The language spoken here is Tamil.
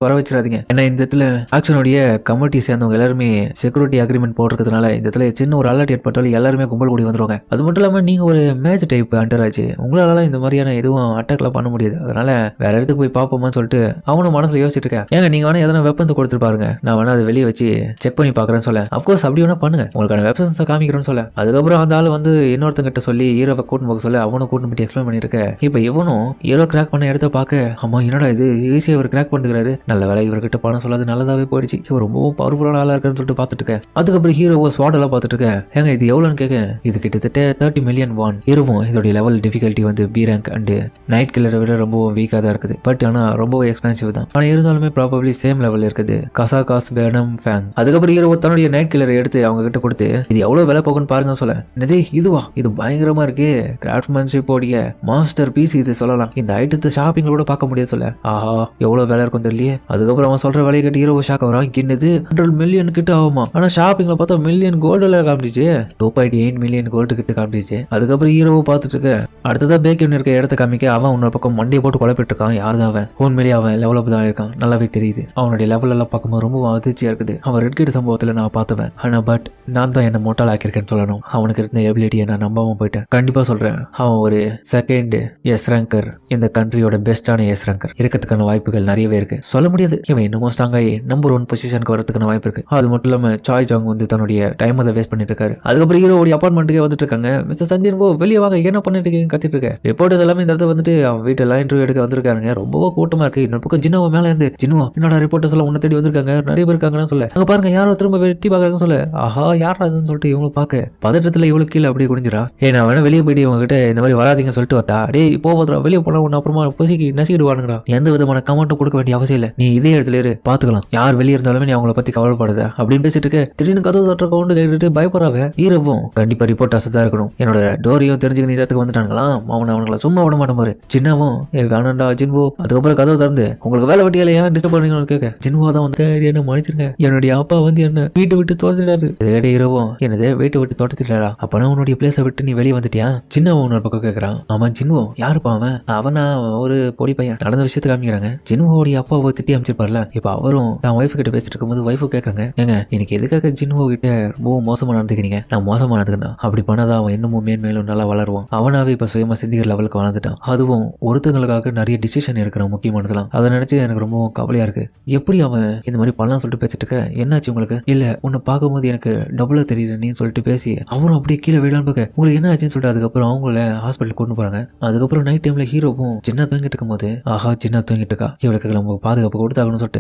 வர வச்சிடாதீங்க. ஏன்னா இந்த இடத்துல ஆக்ஷனுடைய கமிட்டி சேர்ந்தவங்க எல்லாருமே செக்யூரிட்டி அக்ரிமெண்ட் போடுறதுனால இந்த இடத்துல சின்ன ஒரு அலர்ட் ஏற்பட்டாலும் எல்லாருமே கும்பல் கூடி வந்துருவாங்க. அது மட்டும் இல்லாமல் நீங்க ஒரு மேஜ் டைப் அண்டர் ஆச்சு, உங்களால இந்த மாதிரியான எதுவும் அட்டாக்லாம் பண்ண முடியாது. அதனால வேற இடத்துக்கு போய் பார்ப்போமான்னு சொல்லிட்டு அவனும் மனசுல யோசிச்சுட்டு இருக்கேன். ஏங்க நீங்க வேணா எதனா வெப்பன்ஸ் கொடுத்துட்டு பாருங்க, நான் வேணா அதை வெளியே வச்சு செக் பண்ணி பாக்குறேன்னு சொல்ல. அப்கோர்ஸ் அப்படி வேணா பண்ணுங்க, உங்களுக்கான வெப்பன்ஸை காமிக்கிறேன்னு சொல்ல. அதுக்கப்புறம் அந்த ஆள் வந்து இன்னொருத்தங்கிட்ட சொல்லி ஹீரோவை கூட்டு போக சொல்ல அவனும் கூட்டு போய் எக்ஸ்பிளைன் பண்ணிருக்க. இப்போ இவனும் ஹீரோ கிராக் பண்ண இடத்த பார்க்க, அம்மா என்னடா இது ஈஸியா இவர் கிராக் பண்ணுறாரு, நல்ல வேலை இவர்கிட்ட பணம் சொல்லாது நல்லதாவே போயிடுச்சு, இவர் ரொம்பவும் பவர்ஃபுல்லான ஆளா இருக்குன்னு சொல்லிட்டு பார்த்துட்டு இருக்கேன். அதுக்கப்புறம் ஹீரோவை ஸ்வாட் எல்லாம் பார்த்துட்டு இருக்கேன். ஏங்க இது எவ்வளோன்னு கேட்க, இது கிட்டத்தட்ட 30 மில்லியன் வான். ஹீரோவும் இதோடைய லெவல் டிஃபிகல்ட்டி வந்து பி ரேங்க் அண்ட் நைட் கில்லரை விட ரொம்பவும் வீக்காக தான் இருக்குது. பட் ஆனால் ரொம்பவும் எக்ஸ்பென்சிவ் தான். ஆனால் இருந்தாலுமே ப்ராபப்ளி சேம் லெவல் இருக்குது. கசாகாஸ் வேனம் ஃபேங். அதுக்கப்புறம் ஹீரோ தன்னுடைய நைட் கில்லரை எடுத்து அவங்க கிட்ட கொடுத்து இது எவ்வளோ விலை போகுன்னு பாருங்க சொல்ல. என்னது இதுவா, இது பயங்கரமா இருக்கு, கிராஃப்ட்மேன்ஷிப் ஓடிய மாஸ்டர் பீஸ் இது சொல்லலாம், இந்த ஐட்டத்தை ஷாப்பிங்ல கூட பார்க்க முடியாது சொல்ல. ஆஹா எவ்வளவு வேலை இருக்கும் தெரியல. அதுக்கப்புறம் அவன் சொல்ற வேலையை கட்டி ஹீரோ ஷாக் வரான். கிண்ணது 100 மில்லியன் கிட்ட ஆகுமா, ஆனா ஷாப்பிங்ல பார்த்தா மில்லியன் கோல்டுல காமிச்சிச்சு, 2.8 மில்லியன் கோல்டு கிட்ட காமிச்சிச்சு. அதுக்கப்புறம் ஹீரோவை பார்த்துட்டு இருக்க. அடுத்ததா பேக்கன் இருக்க இடத்த காமிக்க அவன் இன்னொரு பக்கம் மண்டையை போட்டு குழப்பிட்டு இருக்கான். யாரு அவன், உண்மையிலேயே அவன் லெவலப் தான் இருக்கான், நல்லாவே தெரியுது. அவனுடைய லெவல் எல்லாம் பார்க்கும்போது ரொம்ப அதிர்ச்சியா இருக்குது. அவன் ரெட் கிட் சம்பவத்துல நான் பார்த்துவேன், ஆனா பட் நான் தான் என்ன மொட்டால் ஆக்கியிருக்கேன்னு சொல்லணும். அவனுக்கு இருந்த எபிலிட்டியை நான் நம்பாம போயிட்டேன். கண்டிப்பா சொல்றேன், அவன் ஒரு செகண்ட் எஸ் ரேங்கர், இந்த கண்ட்ரியோட பெஸ்டான எஸ் ரேங்கர் இருக்கிறதுக்கான வாய்ப்புகள் நிறையவே இருக்கு. சொல்ல முடியாது, இவன் இன்னமும் ஸ்ட்ராங்காகி நம்பர் 1 பொசிஷனுக்கு வரதுக்கான வாய்ப்பு இருக்கு. அது மட்டும் இல்லாம சாய் ஜாங் வந்து தன்னுடைய டைம் அதை வேஸ்ட் பண்ணிட்டு இருக்காரு. அதுக்கப்புறம் ஹீரோடைய அப்பார்ட்மெண்ட்டுக்கே வந்துட்டு இருக்காங்க. மிஸ்டர் சஞ்சீன் போ வெளியே வாங்க, என்ன பண்ணிட்டு இருக்கீங்க கத்திட்டு இருக்க. ரிப்போர்ட்டர்ஸ் எல்லாமே இந்த இடத்துல வந்துட்டு அவன் வீட்டெல்லாம் இன்டர்வியூ எடுக்க வந்திருக்காங்க. ரொம்ப கூட்டமா இருக்கு. இன்னொரு பக்கம் ஜின்னோ மேல இருந்து, ஜின்னோ என்னோட ரிப்போர்ட்டர்ஸ் எல்லாம் உன்ன தேடி வந்திருக்காங்க, நிறைய பேர் இருக்காங்கன்னு சொல்ல. அங்க பாருங்க யாரோ திரும்ப வெட்டி பாக்குறாங்கன்னு சொல்ல. ஆஹா யாரா அதுன்னு சொல்லிட்டு இவங்க பாக்க பதட்டத்துல இவ்வளவு கீழே அப்படியே குடிஞ்சிரா. நான் வேணா வெளியே போயிட்டு இவங்க கிட்ட இந்த மாதிரி வராதிங்க சொல்லிட்டு வரட்டா. டே போவதுரா, வெளியே போனா ஒன்னு அப்புறமா பசிக்கு நசிக்கிடுவானுங்கடா. எந்த விதமான கமெண்ட்டும் கொடுக்க வேண்டிய அவசியம் இல்லை, நீ இதே இடத்துல இரு பாத்துக்கலாம், யார் வெளியே இருந்தாலுமே நீ அவங்கள பத்தி கவலைப்படுத அப்படின்னு பேசிட்டு இருக்க. திடீர்னு கதவு தட்டுற கவுண்டு கேட்டுட்டு பயப்படாவே. ஹீரோவும் கண்டிப்பா ரிப்போர்ட்டர்ஸ் தான் இருக்கணும், என்னோட டோரியும் தெரிஞ்சுக்க நீ இடத்துக்கு வந்துட்டானுங்களாம், அவங்கள சும்மா விட மாட்டேன் பாரு. சின்னவும் வேணாண்டா ஜின்வோ. அதுக்கப்புறம் கதவு திறந்து உங்களுக்கு வேலை வெட்டியால ஏன் டிஸ்டர்ப் பண்ணீங்கன்னு கேட்க. ஜின்வோ தான் வந்து என்ன மன்னிச்சிருங்க, என்னுடைய அப்பா வந்து என்ன வீட்டை விட்டு தோத்துட்டாரு. ஹீரோவும் என்னது வீட்டை விட்டு தோட்டத்திட்டாரா, அப்பனா உன்னுடைய பிளேஸை விட்டு நீ வெளியே வந்துட்டியா. சின்னவும் ஒரு பக்கம் கேட்கறான். அவன் ஜின்வோ யாருப்பா அவன், அவனா ஒரு பொடி பையன், நடந்த விஷயத்தை காமிக்கிறாங்க. ஜின்வோடைய அப்பாவை திட்டி அமைச்சிருப்பார்ல, இப்ப அவரும் தான் ஒய்ஃபு கிட்ட பேசிட்டு இருக்கும்போது ஒய்ஃபு கேட்கறாங்க, ஏங்க எனக்கு எதுக்காக ஜின்வோ கிட்ட ரொம்ப மோசமா நடந்துக்கிறீங்க, நான் மோசமா நடந்துக்கணும், அப்படி பண்ணாதான் அவன் இன்னமும் மேன்மேலும் நல்லா வளருவான், அவனாவே இப்ப சுயமா சிந்திக்கிற லெவலுக்கு வளர்ந்துட்டான், அதுவும் ஒருத்தங்களுக்காக நிறைய டிசிஷன் எடுக்கிறான் முக்கியமானதுலாம். அதை நினைச்சு எனக்கு ரொம்ப கவலையா இருக்கு, எப்படி அவன் இந்த மாதிரி பண்ணலாம் சொல்லிட்டு பேசிட்டு இருக்க. என்னாச்சு உங்களுக்கு, இல்ல உன்னை பார்க்கும்போது எனக்கு டபுளா தெரியுது நீ சொல்லிட்டு பேசி அவரும் அப்படியே கீழே விழான்னு பார்க்க உங்களுக்கு என்ன ஆச்சுன்னு சொல்லிட்டு அதுக்கப்புறம் அவங்கள ஹாஸ்பிட்டல் கொண்டு போறாங்க. அதுக்கப்புறம் நைட் டைம்ல ஹீரோவும் சின்ன தூங்கிட்டு இருக்கும் போது, ஆஹா சின்ன தூங்கிட்டு இருக்கா, இவளுக்கு நம்ம பாதுகாப்பு கொடுத்தாகணும்னு சொல்லிட்டு